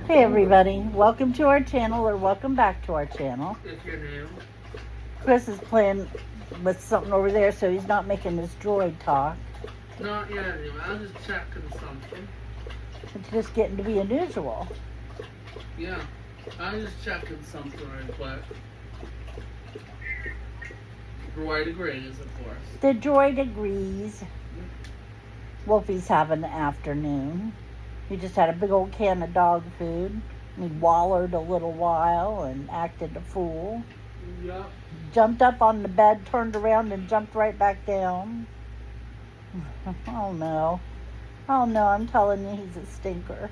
Hey everybody, welcome to our channel or welcome back to our channel. If you're new. Chris is playing with something over there, so he's not making his droid talk. Not yet anyway. I was just checking something. It's just getting to be unusual. Yeah. I was just checking something real quick. Droid agrees, of course. The droid agrees. Wolfie's having the afternoon. He just had a big old can of dog food. He wallered a little while and acted a fool. Yep. Jumped up on the bed, turned around, and jumped right back down. Oh no. Oh no, I'm telling you, he's a stinker.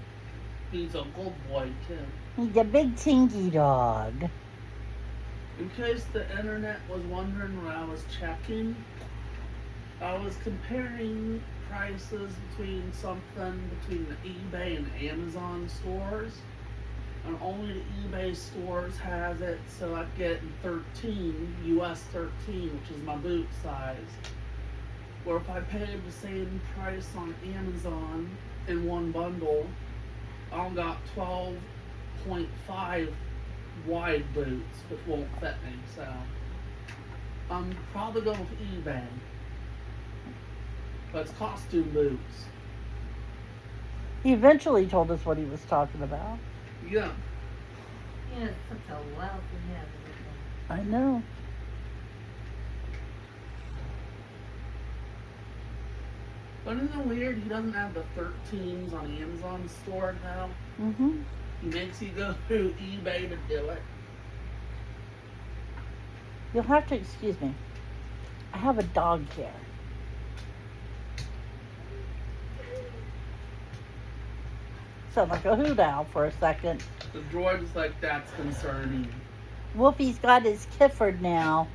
He's a good boy, too. He's a big tinky dog. In case the internet was wondering what I was checking, I was comparing prices between the eBay and Amazon stores. And only the eBay stores has it, so I get 13, US 13, which is my boot size. Or if I paid the same price on Amazon in one bundle, I got 12.5 wide boots, which won't fit me, so I'm probably going with eBay. But it's costume boots. He eventually told us what he was talking about. Yeah. Yeah, it's such a lousy habit. I know. But isn't it weird he doesn't have the 13s on Amazon store now? Mm-hmm. He makes you go through eBay to do it. You'll have to excuse me. I have a dog here. Sound like a hoot owl for a second. The droid is like, that's concerning. Wolfie's got his Kifford now.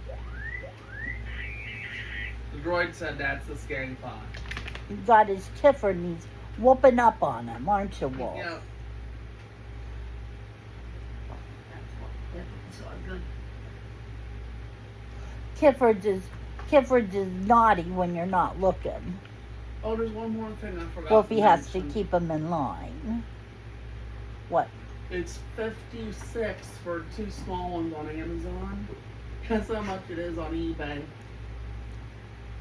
The droid said that's the scary part. He's got his Kifford and he's whooping up on him, aren't you, Wolf? Yeah. That's all good. Kifford's is naughty when you're not looking. Oh, there's one more thing I forgot. Wolfie has to keep him in line. What? It's $56 for 2 small ones on Amazon. Guess how much it is on eBay?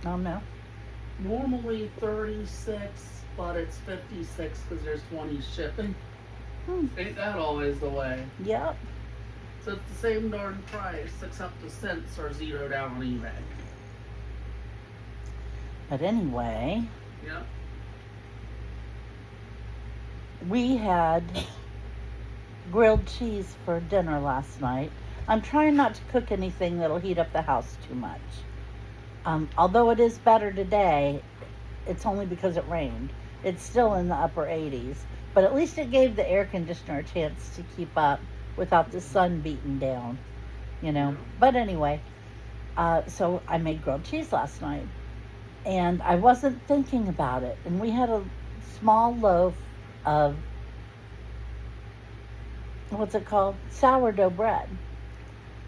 Oh no. Normally $36, but it's $56 because there's 20 shipping. Ain't that always the way? Yep. So it's the same darn price, except the cents are zeroed out on eBay. But anyway, Yep. we had grilled cheese for dinner last night. I'm trying not to cook anything that'll heat up the house too much. Although it is better today, it's only because it rained. It's still in the upper 80s, but at least it gave the air conditioner a chance to keep up without the sun beating down, you know. But anyway, so I made grilled cheese last night, and I wasn't thinking about it. And we had a small loaf of, what's it called? Sourdough bread.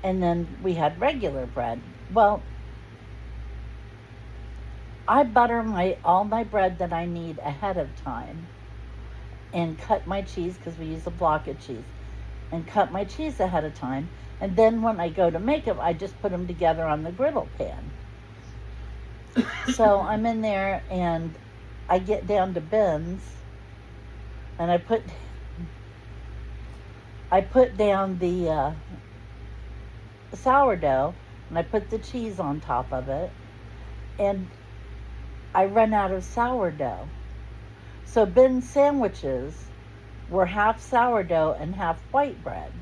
And then we had regular bread. Well, I butter all my bread that I need ahead of time and cut my cheese, because we use a block of cheese, and cut my cheese ahead of time. And then when I go to make them, I just put them together on the griddle pan. So I'm in there and I get down to bins and I put down the sourdough and I put the cheese on top of it, and I run out of sourdough. So bin sandwiches were half sourdough and half white bread.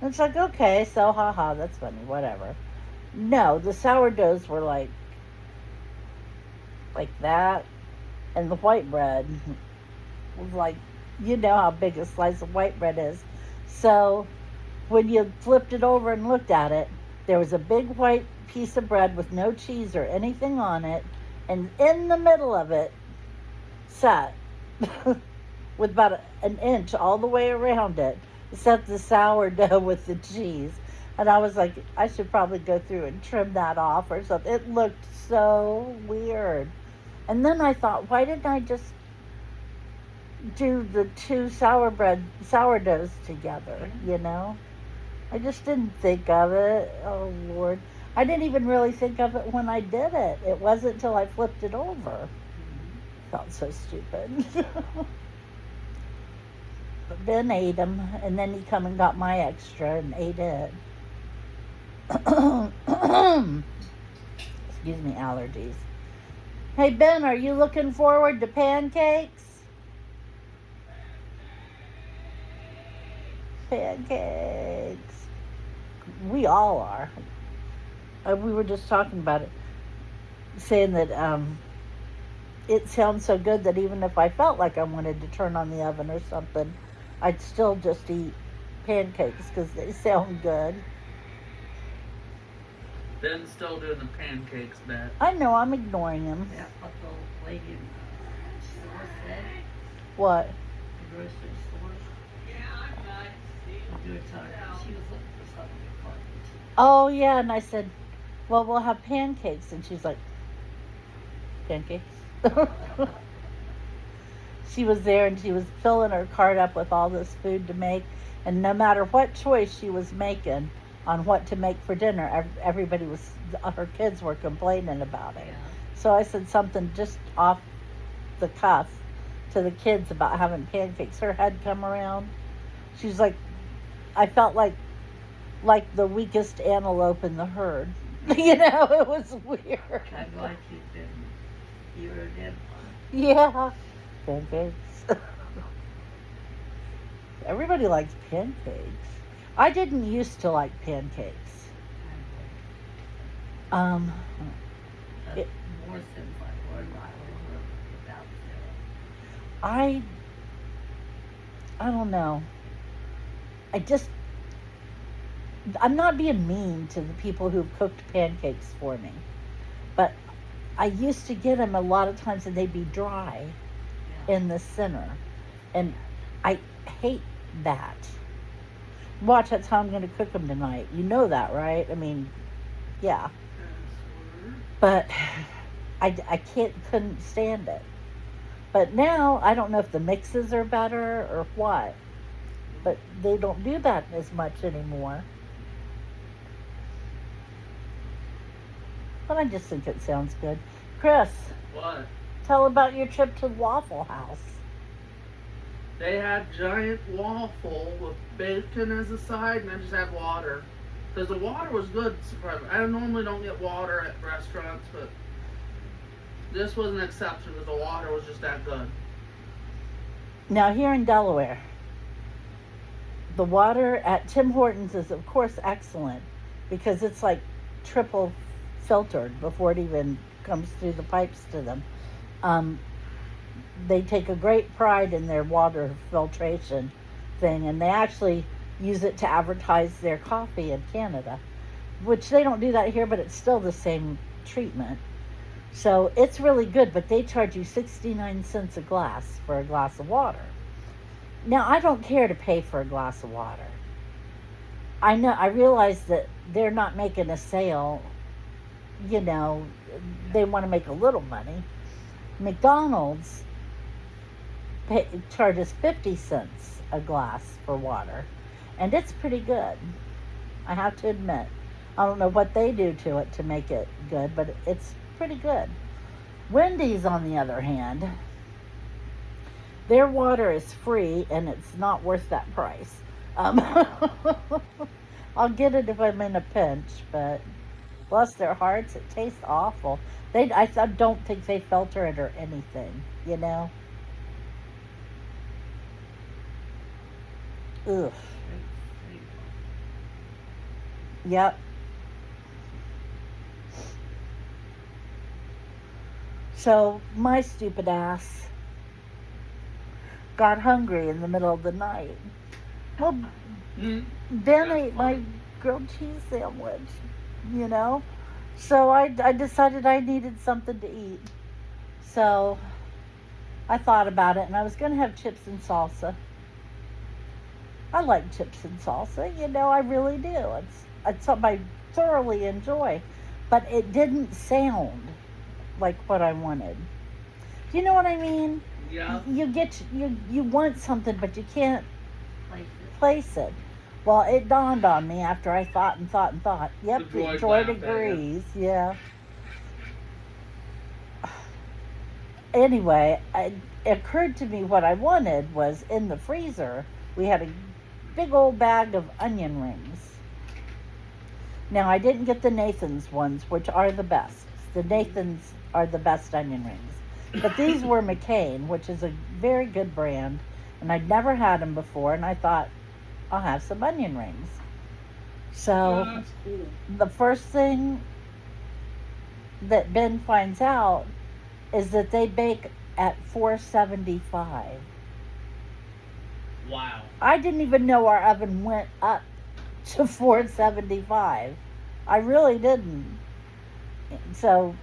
And it's like, okay, so haha, that's funny, whatever. No, the sourdoughs were like that, and the white bread was like, you know how big a slice of white bread is. So when you flipped it over and looked at it, there was a big white piece of bread with no cheese or anything on it, and in the middle of it sat with about an inch all the way around it, sat the sourdough with the cheese. And I was like, I should probably go through and trim that off or something. It looked so weird. And then I thought, why didn't I just do the two sourdoughs together, you know? I just didn't think of it. Oh, Lord. I didn't even really think of it when I did it. It wasn't until I flipped it over. Felt so stupid. But Ben ate them, and then he come and got my extra and ate it. Excuse me, allergies. Hey, Ben, are you looking forward to pancakes? Pancakes. We all are. We were just talking about it, saying that it sounds so good that even if I felt like I wanted to turn on the oven or something, I'd still just eat pancakes because they sound good. Ben's still doing the pancakes bet. I know, I'm ignoring him. That's what the lady in the store said. What? The grocery store. We were talking. She was looking for something to cook. Oh, yeah, and I said, well, we'll have pancakes. And she's like, pancakes? She was there and she was filling her cart up with all this food to make. And no matter what choice she was making on what to make for dinner, everybody was, her kids were complaining about it. Yeah. So I said something just off the cuff to the kids about having pancakes. Her head come around. She's like, I felt like the weakest antelope in the herd. You know, it was weird. I'm glad you were dead. Yeah. Pancakes. Everybody likes pancakes. I didn't used to like pancakes. It- More since I learned my own without I don't know. I'm not being mean to the people who've cooked pancakes for me, but I used to get them a lot of times and they'd be dry in the center, and I hate that. Watch, that's how I'm going to cook them tonight. You know that, right? I mean, yeah. But I couldn't stand it. But now, I don't know if the mixes are better or what, but they don't do that as much anymore. But I just think it sounds good. Chris, What? tell about your trip to Waffle House. They had giant waffle with bacon as a side, and I just had water. Because the water was good, surprisingly. I normally don't get water at restaurants, but this was an exception because the water was just that good. Now, here in Delaware, the water at Tim Hortons is, of course, excellent because it's like triple filtered before it even comes through the pipes to them. They take a great pride in their water filtration thing, and they actually use it to advertise their coffee in Canada, which they don't do that here, but it's still the same treatment. So it's really good, but they charge you 69 cents a glass for a glass of water. Now, I don't care to pay for a glass of water. I realize that they're not making a sale, you know, they want to make a little money. McDonald's charges 50 cents a glass for water, and it's pretty good, I have to admit. I don't know what they do to it to make it good, but it's pretty good. Wendy's, on the other hand, their water is free and it's not worth that price. I'll get it if I'm in a pinch, but bless their hearts, it tastes awful. I don't think they filter it or anything, you know. Ugh. Yep. So my stupid ass got hungry in the middle of the night. Well, Ben ate my grilled cheese sandwich, you know. So I decided I needed something to eat. So I thought about it, and I was going to have chips and salsa. I like chips and salsa, you know, I really do. It's something I thoroughly enjoy. But it didn't sound like what I wanted. Do you know what I mean? Yeah. You want something, but you can't Places. place it. Well, it dawned on me after I thought and thought and thought. Yep, The droid droid laughed at you. agrees. Yeah. Anyway, it occurred to me what I wanted was in the freezer. We had a big old bag of onion rings. Now, I didn't get the Nathan's ones, which are the best. The Nathan's are the best onion rings. But these were McCain, which is a very good brand, and I'd never had them before, and I thought, I'll have some onion rings. So, That's cool. the first thing that Ben finds out is that they bake at 475. Wow. I didn't even know our oven went up to 475. I really didn't. So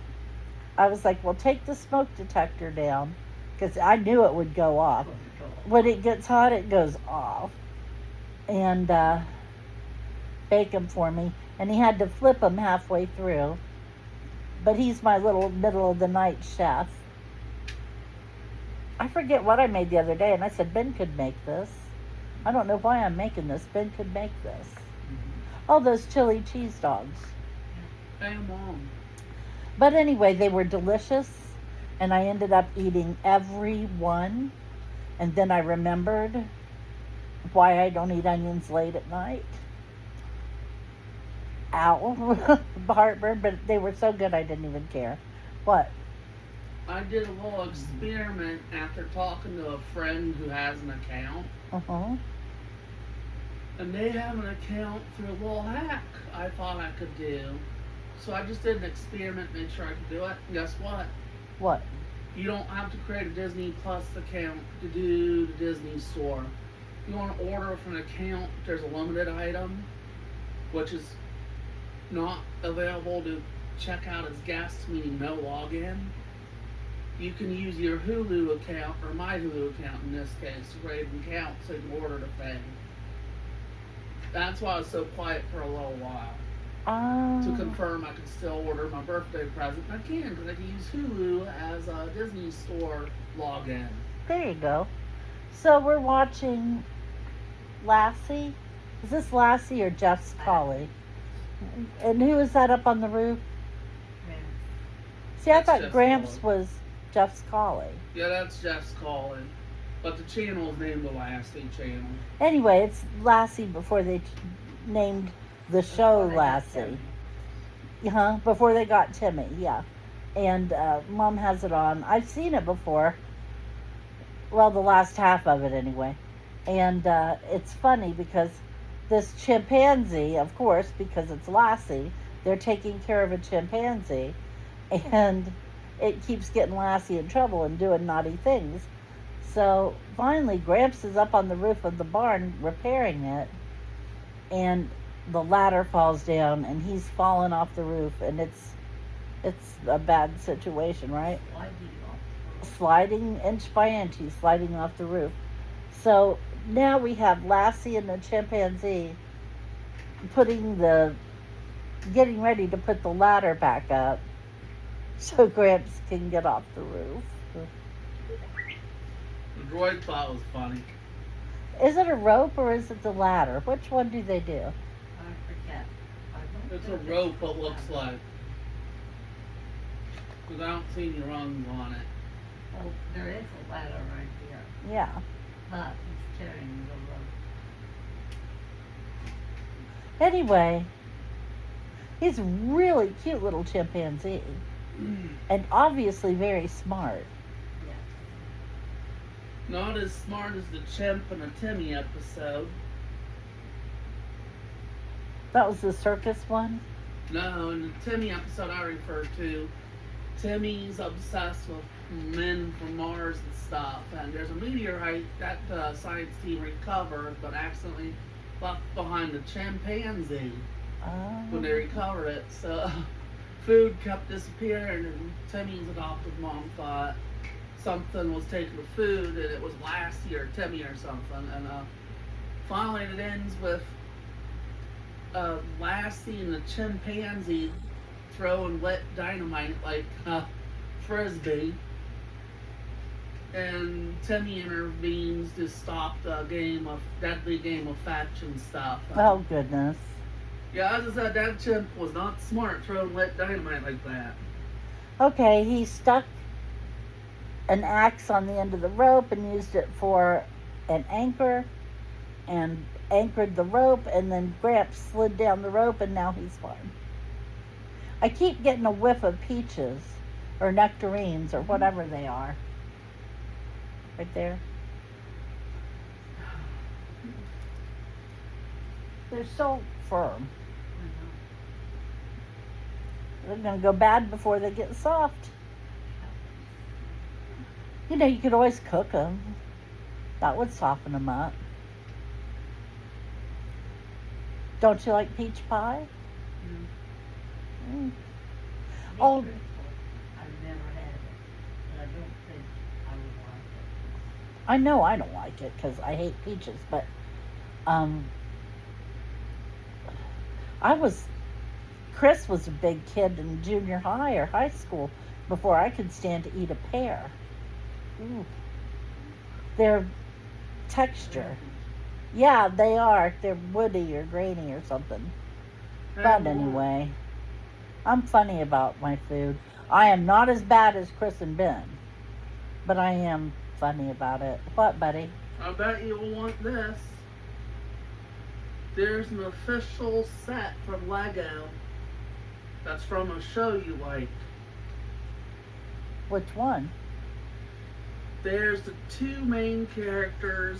I was like, well, take the smoke detector down, because I knew it would go off. When it gets hot, it goes off. And bake them for me. And he had to flip them halfway through. But he's my little middle of the night chef. I forget what I made the other day, and I said, Ben could make this. I don't know why I'm making this. Ben could make this. Oh, those chili cheese dogs. Hey, Mom. But anyway, they were delicious, and I ended up eating every one. And then I remembered why I don't eat onions late at night. Ow. Heartburn, but they were so good I didn't even care. What? I did a little experiment after talking to a friend who has an account. Uh-huh. And they have an account through a little hack I thought I could do. So I just did an experiment, made sure I could do it. And guess what? What? You don't have to create a Disney Plus account to do the Disney store. If you want to order from an account, there's a limited item, which is not available to check out as guests, meaning no login. You can use your Hulu account, or my Hulu account in this case, to create an account so you can order the thing. That's why I was so quiet for a little while. To confirm I could still order my birthday present. I can, because I can use Hulu as a Disney Store login. There you go. So we're watching Lassie. Is this Lassie or Jeff's collie? And who is that up on the roof? See, I That's thought Jeff's Gramps collie. was Jeff's collie. Yeah, that's Jeff's calling. But the channel is named the Lassie channel. Anyway, it's Lassie before they named the show Lassie. Before they got Timmy, yeah. And Mom has it on. I've seen it before. Well, the last half of it anyway. And it's funny because this chimpanzee, of course, because it's Lassie, they're taking care of a chimpanzee. And it keeps getting Lassie in trouble and doing naughty things. So finally, Gramps is up on the roof of the barn repairing it. And the ladder falls down and he's fallen off the roof, and it's a bad situation, right? Sliding inch by inch, he's sliding off the roof. So now we have Lassie and the chimpanzee getting ready to put the ladder back up so Gramps can get off the roof. The droid thought it was funny. Is it a rope or is it the ladder? Which one do they do? I forget. It's a rope, it looks like. Because I don't see any rungs on it. Oh, there is a ladder right here. Yeah. But he's carrying the rope. Anyway, he's a really cute little chimpanzee. And obviously very smart. Yeah. Not as smart as the chimp in a Timmy episode. That was the circus one? No, in the Timmy episode I refer to, Timmy's obsessed with men from Mars and stuff. And there's a meteorite that the science team recovered, but accidentally left behind the chimpanzee when they recovered it. So food kept disappearing, and Timmy's adoptive mom thought something was taking the food, and it was Lassie or Timmy or something. And finally it ends with Lassie and the chimpanzee throwing lit dynamite like frisbee, and Timmy intervenes to stop the deadly game of faction stuff. Oh, goodness. Yeah, as I said, that chimp was not smart throwing lit dynamite like that. Okay, he stuck an axe on the end of the rope and used it for an anchor and anchored the rope, and then Gramps slid down the rope, and now he's fine. I keep getting a whiff of peaches or nectarines or whatever they are. Right there. They're so firm. They're going to go bad before they get soft. You know, you could always cook them. That would soften them up. Don't you like peach pie? Mm. Oh, I've never had it, but I don't think I would like it. I know I don't like it because I hate peaches, but Chris was a big kid in junior high or high school before I could stand to eat a pear. Ooh. Their texture. Yeah, they are. They're woody or grainy or something. But anyway, I'm funny about my food. I am not as bad as Chris and Ben, but I am funny about it. What, buddy? I bet you'll want this. There's an official set from Lego that's from a show you liked. Which one? There's the two main characters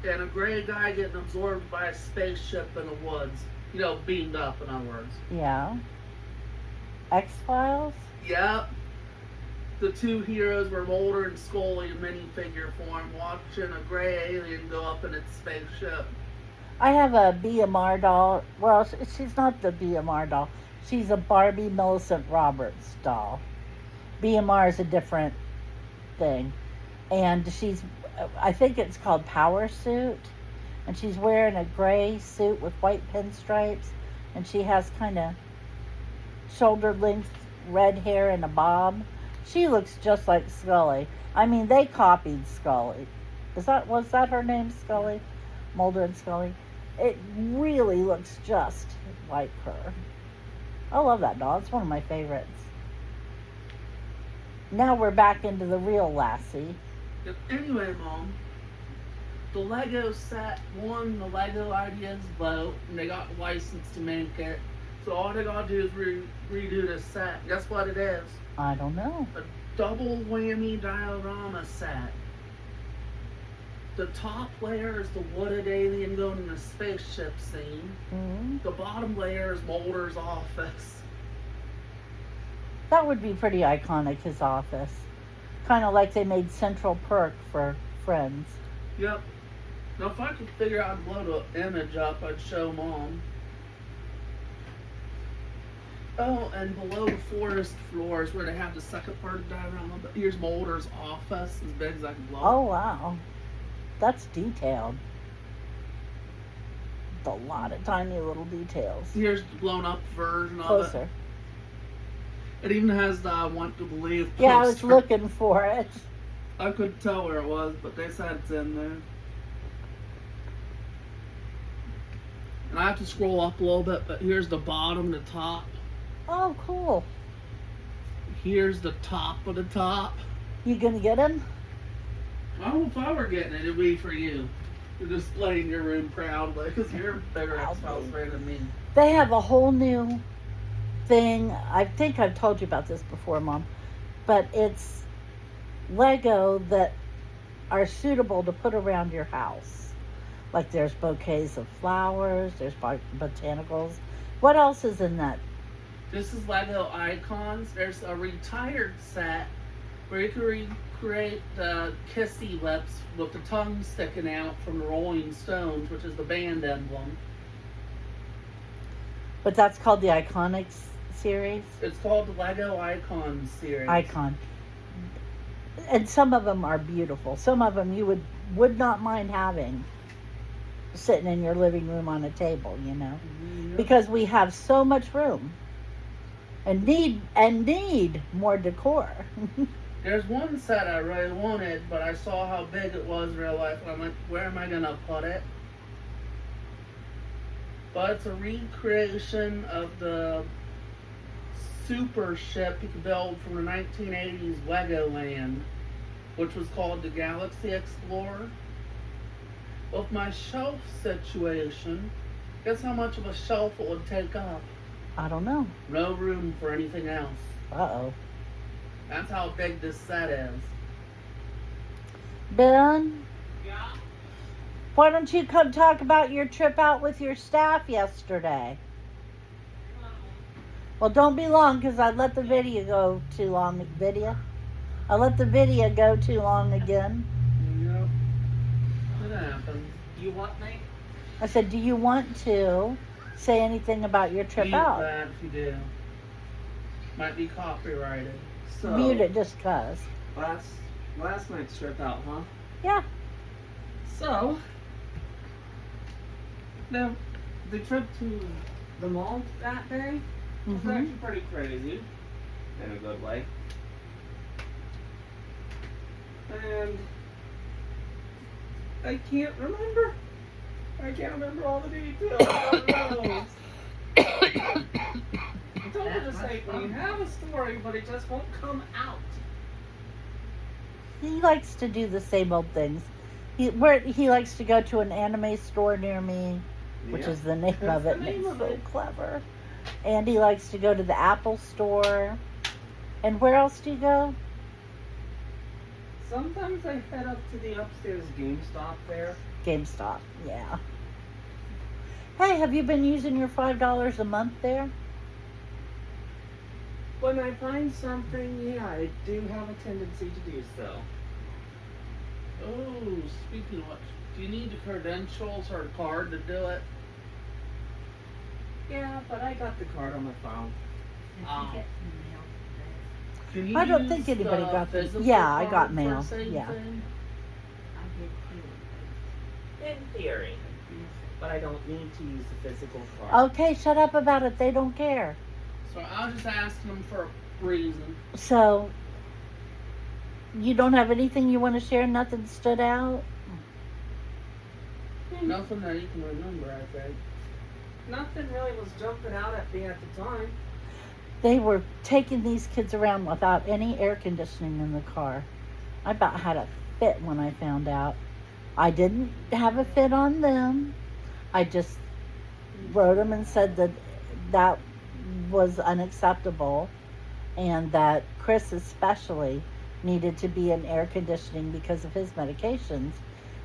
and a gray guy getting absorbed by a spaceship in the woods. You know, beamed up, in other words. Yeah. X-Files? Yep. The two heroes were Mulder and Scully in minifigure form, watching a gray alien go up in its spaceship. I have a BMR doll. Well, she's not the BMR doll. She's a Barbie Millicent Roberts doll. BMR is a different thing. And I think it's called Power Suit. And she's wearing a gray suit with white pinstripes. And she has kind of shoulder-length red hair and a bob. She looks just like Scully. I mean, they copied Scully. Was that her name, Scully? Mulder and Scully? It really looks just like her. I love that doll. It's one of my favorites. Now we're back into the real Lassie. Anyway, Mom, the Lego set won the Lego Ideas vote, and they got licensed to make it. So all they gotta do is redo the set. Guess what it is? I don't know. A double whammy diorama set. The top layer is the wooded alien going in a spaceship scene. Mm-hmm. The bottom layer is Mulder's office. That would be pretty iconic, his office. Kind of like they made Central Perk for Friends. Yep. Now if I could figure out how to blow the image up, I'd show Mom. Oh, and below the forest floors where they have the second part of the diorama, but here's Mulder's office, as big as I can blow it. Oh, wow. That's detailed. It's a lot of tiny little details. Here's the blown up version of Closer. it. It even has the I Want to Believe poster. Yeah, I was looking for it. I couldn't tell where it was, but they said it's in there. And I have to scroll up a little bit, but here's the bottom, the top. Oh, cool. Here's the top of the top. You gonna get him? I don't know if I were getting it, it'd be for you. To display in your room proudly, because you're a bigger X-Files fan than me. They have a whole new thing. I think I've told you about this before, Mom. But it's Lego that are suitable to put around your house. Like there's bouquets of flowers, there's botanicals. What else is in that? This is Lego Icons. There's a retired set where you can recreate the kissy lips with the tongue sticking out from the Rolling Stones, which is the band emblem. But that's called the Iconics series? It's called the Lego Icons series. Icon. And some of them are beautiful. Some of them you would not mind having sitting in your living room on a table, you know? Mm-hmm. Because we have so much room. And need more decor. There's one set I really wanted, but I saw how big it was in real life, and I'm like, where am I gonna put it? But it's a recreation of the super ship you could build from the 1980s Legoland, which was called the Galaxy Explorer. With my shelf situation, guess how much of a shelf it would take up? I don't know. No room for anything else. Uh-oh. That's how big this set is. Ben, Yeah. why don't you come talk about your trip out with your staff yesterday? Well, don't be long, because I let the video go too long. I let the video go too long again. Yep. It happens. You what, Nate? I said, do you want to say anything about your trip Mute out? that if you do. Might be copyrighted. So, Mute it just 'cause. last night's trip out, huh? Yeah. So, the trip to the mall that day was Mhm. actually pretty crazy, in a good way. And I can't remember all the details of those. I told her to say, we have a story, but it just won't come out. He likes to do the same old things. He likes to go to an anime store near me, which Yeah. is the name That's of the it, and name it's of so it. clever. And he likes to go to the Apple store. And where else do you go? Sometimes I head up to the upstairs GameStop there. GameStop, yeah. Hey, have you been using your $5 a month there? When I find something, yeah, I do have a tendency to do so. Oh, speaking of which, do you need the credentials or a card to do it? Yeah, but I got the card on my phone. Did Um, you get some mail today? Can you I don't use think anybody the got the- physical yeah, I card got for mail, the same yeah. thing? I did too. In theory, but I don't need to use the physical Oh. card. Okay, shut up about it. They don't care. So I was just asking them for a reason. So, you don't have anything you want to share? Nothing stood out? Nothing that you can remember, I think. Nothing really was jumping out at me at the time. They were taking these kids around without any air conditioning in the car. I about had a fit when I found out. I didn't have a fit on them. I just wrote them and said that that was unacceptable, and that Chris especially needed to be in air conditioning because of his medications.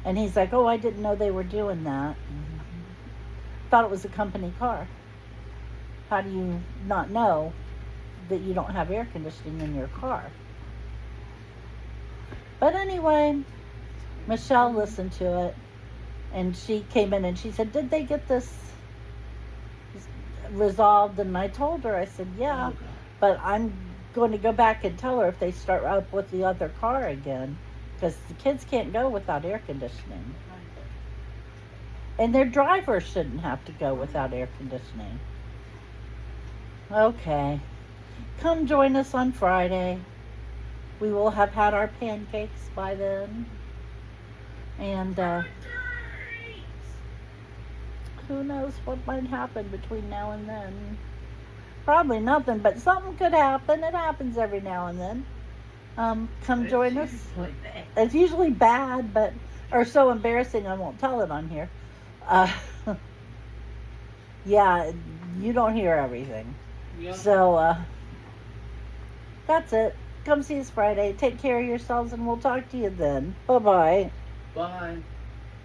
And he's like, oh, I didn't know they were doing that. Thought it was a company car. How do you not know that you don't have air conditioning in your car? But anyway, Michelle listened to it, and she came in and she said, did they get this resolved? And I told her, I said, yeah, Oh, God. but I'm going to go back and tell her if they start up with the other car again, because the kids can't go without air conditioning. And their driver shouldn't have to go without air conditioning. Okay. Come join us on Friday. We will have had our pancakes by then. And who knows what might happen between now and then. Probably nothing, but something could happen. It happens every now and then. Come It's join us. Usually bad. It's usually bad, or so embarrassing I won't tell it on here. Yeah, you don't hear everything. Yeah. So, that's it. Come see us Friday. Take care of yourselves, and we'll talk to you then. Bye-bye. Bye.